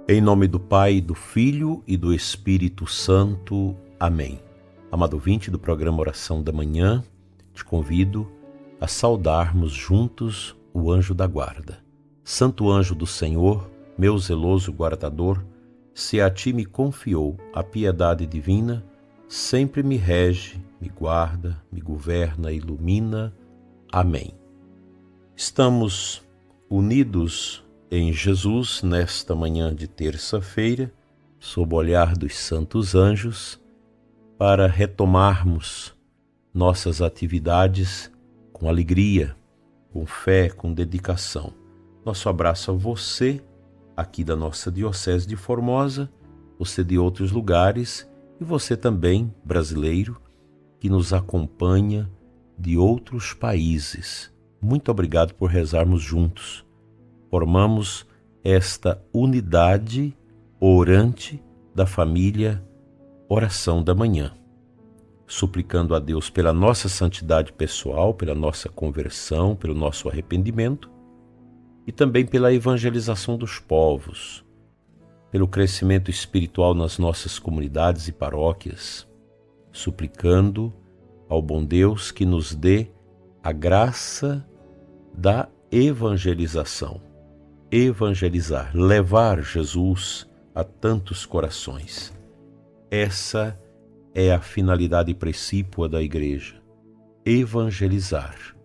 Em nome do Pai, do Filho e do Espírito Santo. Amém. Amado ouvinte do programa Oração da Manhã, te convido a saudarmos juntos o anjo da guarda. Santo anjo do Senhor, meu zeloso guardador, se a ti me confiou a piedade divina, sempre me rege, me guarda, me governa, ilumina. Amém. Estamos unidos em Jesus nesta manhã de terça-feira, sob o olhar dos santos anjos, para retomarmos nossas atividades com alegria, com fé, com dedicação. Nosso abraço a você, aqui da nossa Diocese de Formosa, você de outros lugares e você também, brasileiro, que nos acompanha de outros países. Muito obrigado por rezarmos juntos. Formamos esta unidade orante da família Oração da Manhã, suplicando a Deus pela nossa santidade pessoal, pela nossa conversão, pelo nosso arrependimento e também pela evangelização dos povos, pelo crescimento espiritual nas nossas comunidades e paróquias, suplicando ao bom Deus que nos dê a graça da evangelização. Evangelizar, levar Jesus a tantos corações. Essa é a finalidade precípua da Igreja, evangelizar.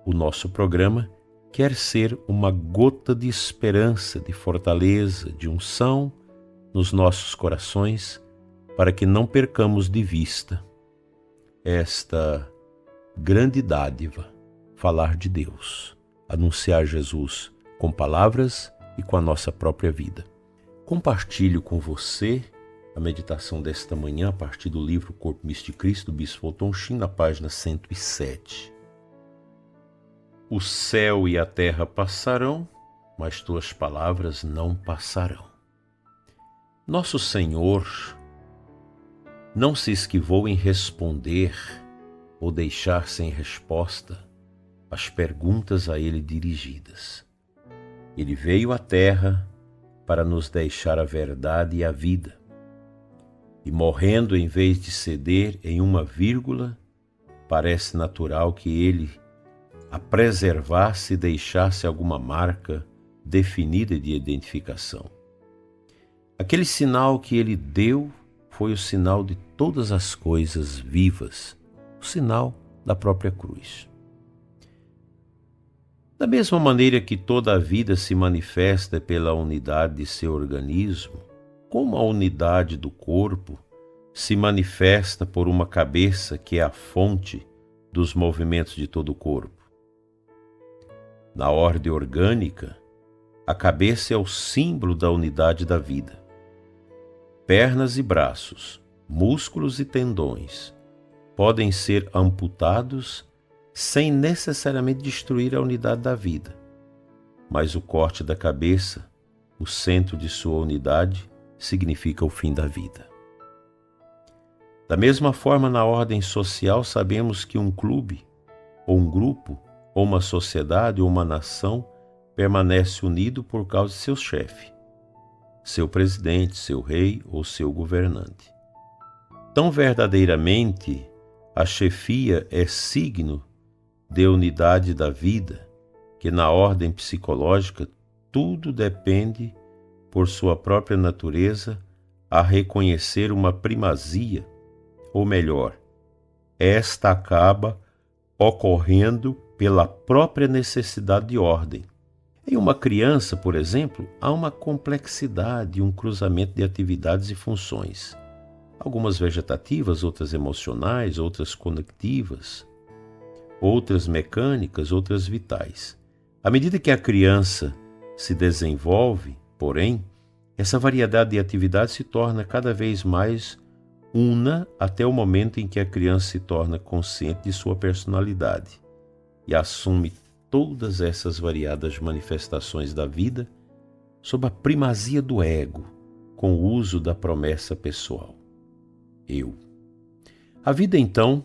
O nosso programa quer ser uma gota de esperança, de fortaleza, de unção nos nossos corações, para que não percamos de vista esta grande dádiva, falar de Deus, anunciar Jesus com palavras e com a nossa própria vida. Compartilho com você a meditação desta manhã a partir do livro Corpo Místico de Cristo, do Bispo Fulton Sheen, na página 107. O céu e a terra passarão, mas tuas palavras não passarão. Nosso Senhor não se esquivou em responder ou deixar sem resposta as perguntas a ele dirigidas. Ele veio à terra para nos deixar a verdade e a vida. E morrendo em vez de ceder em uma vírgula, parece natural que ele a preservasse e deixasse alguma marca definida de identificação. Aquele sinal que ele deu foi o sinal de todas as coisas vivas, o sinal da própria cruz. Da mesma maneira que toda a vida se manifesta pela unidade de seu organismo, como a unidade do corpo se manifesta por uma cabeça que é a fonte dos movimentos de todo o corpo. Na ordem orgânica, a cabeça é o símbolo da unidade da vida. Pernas e braços, músculos e tendões podem ser amputados sem necessariamente destruir a unidade da vida. Mas o corte da cabeça, o centro de sua unidade, significa o fim da vida. Da mesma forma, na ordem social, sabemos que um clube, ou um grupo, ou uma sociedade, ou uma nação, permanece unido por causa de seu chefe, seu presidente, seu rei ou seu governante. Tão verdadeiramente, a chefia é signo de unidade da vida, que na ordem psicológica tudo depende, por sua própria natureza, a reconhecer uma primazia, ou melhor, esta acaba ocorrendo pela própria necessidade de ordem. Em uma criança, por exemplo, há uma complexidade, um cruzamento de atividades e funções. Algumas vegetativas, outras emocionais, outras conectivas, outras mecânicas, outras vitais. À medida que a criança se desenvolve, porém, essa variedade de atividades se torna cada vez mais una até o momento em que a criança se torna consciente de sua personalidade e assume todas essas variadas manifestações da vida sob a primazia do ego, com o uso da promessa pessoal. Eu. A vida, então,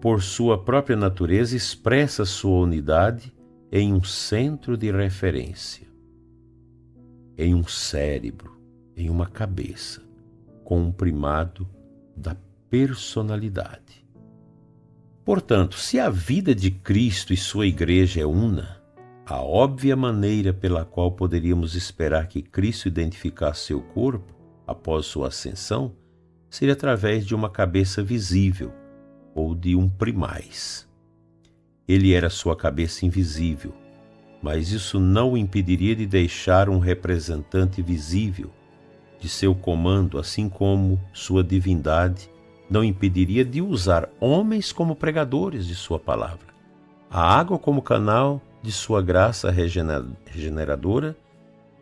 por sua própria natureza, expressa sua unidade em um centro de referência, em um cérebro, em uma cabeça, com um primado da personalidade. Portanto, se a vida de Cristo e sua igreja é una, a óbvia maneira pela qual poderíamos esperar que Cristo identificasse seu corpo após sua ascensão seria através de uma cabeça visível ou de um primaz. Ele era sua cabeça invisível, mas isso não o impediria de deixar um representante visível de seu comando, assim como sua divindade não impediria de usar homens como pregadores de sua palavra, a água como canal de sua graça regeneradora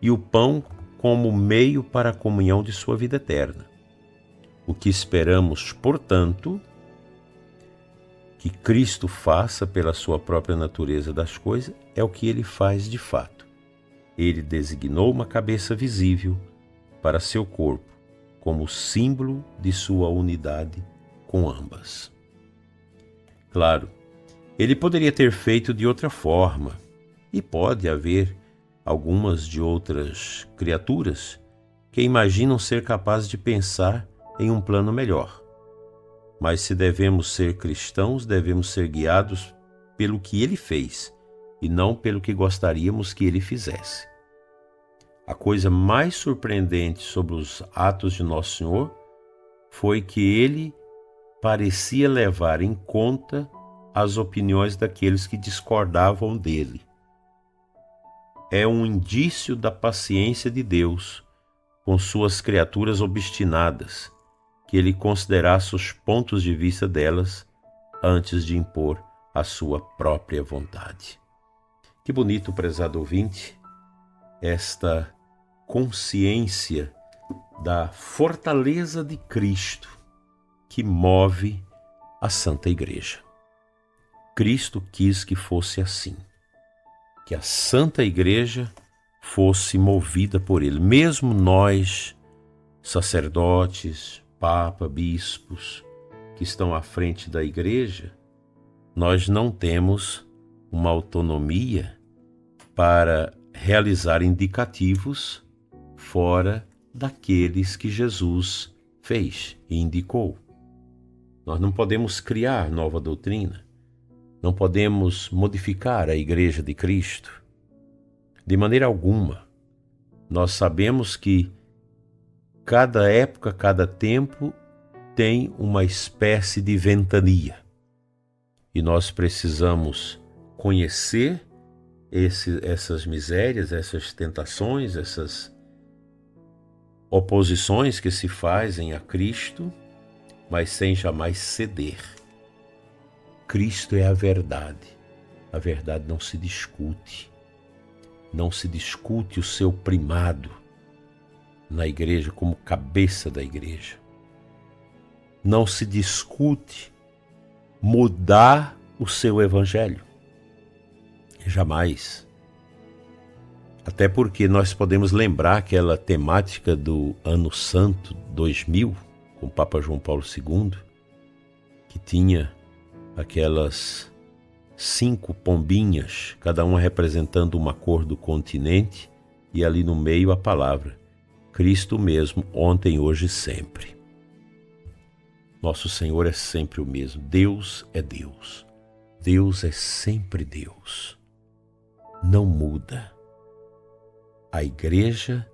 e o pão como meio para a comunhão de sua vida eterna. O que esperamos, portanto, que Cristo faça pela sua própria natureza das coisas é o que ele faz de fato. Ele designou uma cabeça visível para seu corpo, como símbolo de sua unidade com ambas. Claro, ele poderia ter feito de outra forma, e pode haver algumas de outras criaturas que imaginam ser capazes de pensar em um plano melhor. Mas se devemos ser cristãos, devemos ser guiados pelo que ele fez e não pelo que gostaríamos que ele fizesse. A coisa mais surpreendente sobre os atos de Nosso Senhor foi que ele parecia levar em conta as opiniões daqueles que discordavam dele. É um indício da paciência de Deus com suas criaturas obstinadas, que ele considerasse os pontos de vista delas antes de impor a sua própria vontade. Que bonito, prezado ouvinte, esta consciência da fortaleza de Cristo que move a Santa Igreja. Cristo quis que fosse assim, que a Santa Igreja fosse movida por ele. Mesmo nós, sacerdotes, Papa, bispos, que estão à frente da Igreja, nós não temos uma autonomia para realizar indicativos fora daqueles que Jesus fez e indicou. Nós não podemos criar nova doutrina, não podemos modificar a Igreja de Cristo. De maneira alguma. Nós sabemos que cada época, cada tempo tem uma espécie de ventania. E nós precisamos conhecer essas misérias, essas tentações, essas oposições que se fazem a Cristo, mas sem jamais ceder. Cristo é a verdade. A verdade não se discute. Não se discute o seu primado na igreja como cabeça da igreja. Não se discute mudar o seu evangelho. Jamais. Até porque nós podemos lembrar aquela temática do Ano Santo 2000, com o Papa João Paulo II, que tinha aquelas 5 pombinhas, cada uma representando uma cor do continente, e ali no meio a palavra, Cristo mesmo, ontem, hoje e sempre. Nosso Senhor é sempre o mesmo. Deus é Deus. Deus é sempre Deus. Não muda. A igreja,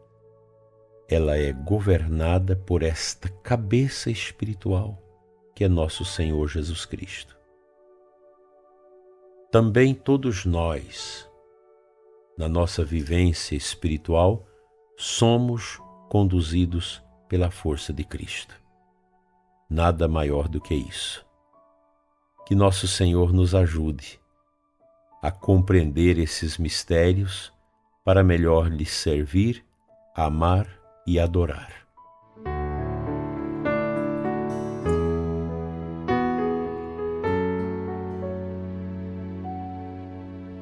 ela é governada por esta cabeça espiritual, que é nosso Senhor Jesus Cristo. Também todos nós, na nossa vivência espiritual, somos conduzidos pela força de Cristo. Nada maior do que isso. Que nosso Senhor nos ajude a compreender esses mistérios para melhor lhe servir, amar e adorar.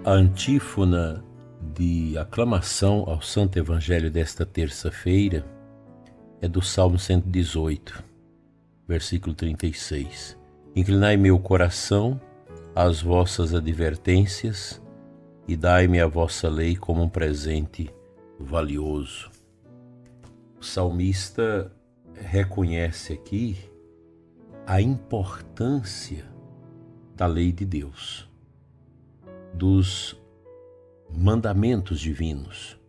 A antífona de aclamação ao Santo Evangelho desta terça-feira é do Salmo 118, versículo 36. Inclinai meu coração às vossas advertências e dai-me a vossa lei como um presente valioso. O salmista reconhece aqui a importância da lei de Deus, dos mandamentos divinos,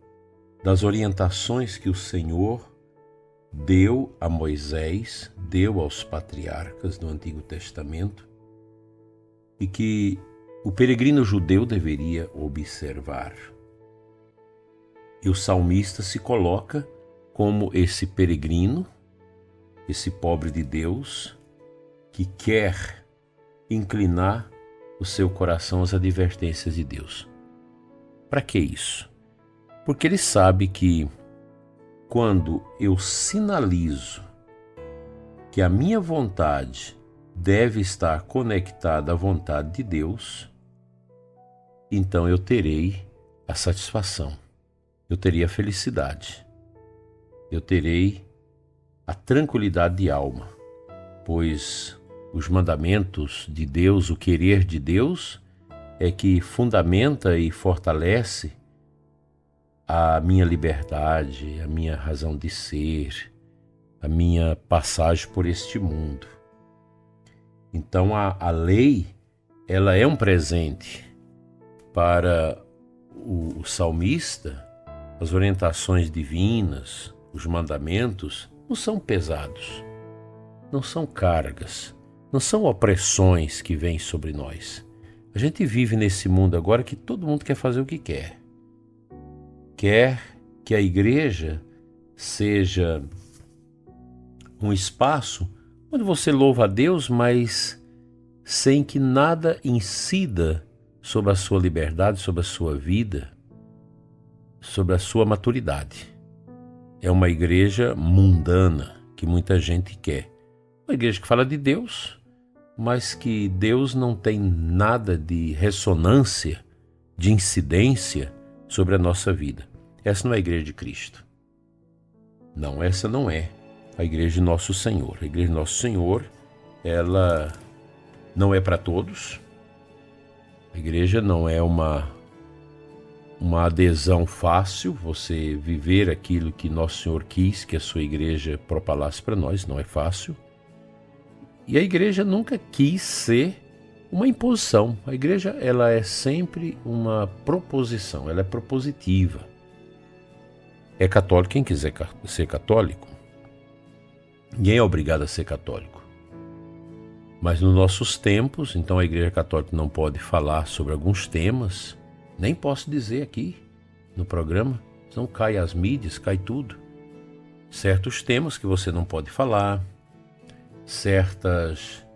das orientações que o Senhor deu a Moisés, deu aos patriarcas do Antigo Testamento e que o peregrino judeu deveria observar. E o salmista se coloca como esse peregrino, esse pobre de Deus, que quer inclinar o seu coração às advertências de Deus. Para que isso? Porque ele sabe que quando eu sinalizo que a minha vontade deve estar conectada à vontade de Deus, então eu terei a satisfação, eu terei a felicidade, eu terei a tranquilidade de alma, pois os mandamentos de Deus, o querer de Deus, é que fundamenta e fortalece a minha liberdade, a minha razão de ser, a minha passagem por este mundo. Então a lei, ela é um presente para o salmista. As orientações divinas, os mandamentos, não são pesados, não são cargas, não são opressões que vêm sobre nós. A gente vive nesse mundo agora que todo mundo quer fazer o que quer. Quer que a igreja seja um espaço onde você louva a Deus, mas sem que nada incida sobre a sua liberdade, sobre a sua vida, sobre a sua maturidade. É uma igreja mundana que muita gente quer. Uma igreja que fala de Deus, mas que Deus não tem nada de ressonância, de incidência sobre a nossa vida. Essa não é a igreja de Cristo. Não, essa não é a igreja de Nosso Senhor. A igreja de Nosso Senhor, ela não é para todos. A igreja não é uma adesão fácil, você viver aquilo que Nosso Senhor quis que a sua igreja propalasse para nós, não é fácil. E a igreja nunca quis ser uma imposição. A igreja, ela é sempre uma proposição, ela é propositiva. É católico quem quiser ser católico. Ninguém é obrigado a ser católico. Mas nos nossos tempos, então a Igreja Católica não pode falar sobre alguns temas, nem posso dizer aqui no programa, senão cai as mídias, cai tudo. Certos temas que você não pode falar, certas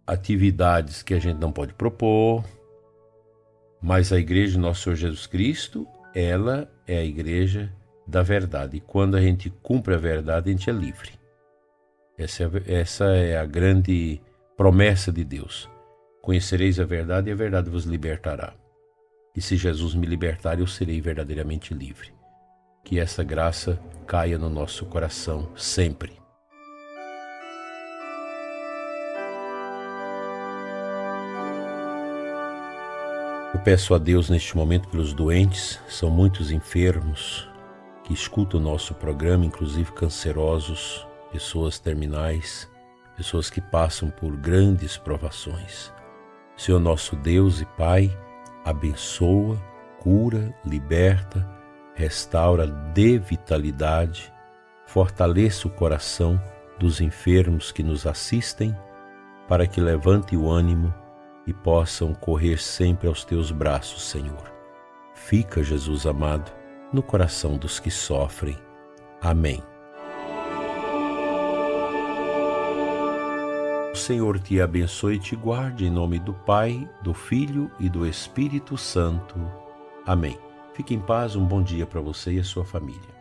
atividades que a gente não pode propor, mas a Igreja de Nosso Senhor Jesus Cristo, ela é a Igreja da verdade. E quando a gente cumpre a verdade, a gente é livre. Essa é a grande promessa de Deus. Conhecereis a verdade e a verdade vos libertará. E se Jesus me libertar, eu serei verdadeiramente livre. Que essa graça caia no nosso coração sempre. Eu peço a Deus neste momento pelos doentes, são muitos enfermos que escutam o nosso programa, inclusive cancerosos, pessoas terminais, pessoas que passam por grandes provações. Senhor nosso Deus e Pai, abençoa, cura, liberta, restaura, dê vitalidade, fortaleça o coração dos enfermos que nos assistem, para que levante o ânimo e possam correr sempre aos teus braços, Senhor. Fica, Jesus amado, no coração dos que sofrem. Amém. O Senhor te abençoe e te guarde em nome do Pai, do Filho e do Espírito Santo. Amém. Fique em paz, um bom dia para você e a sua família.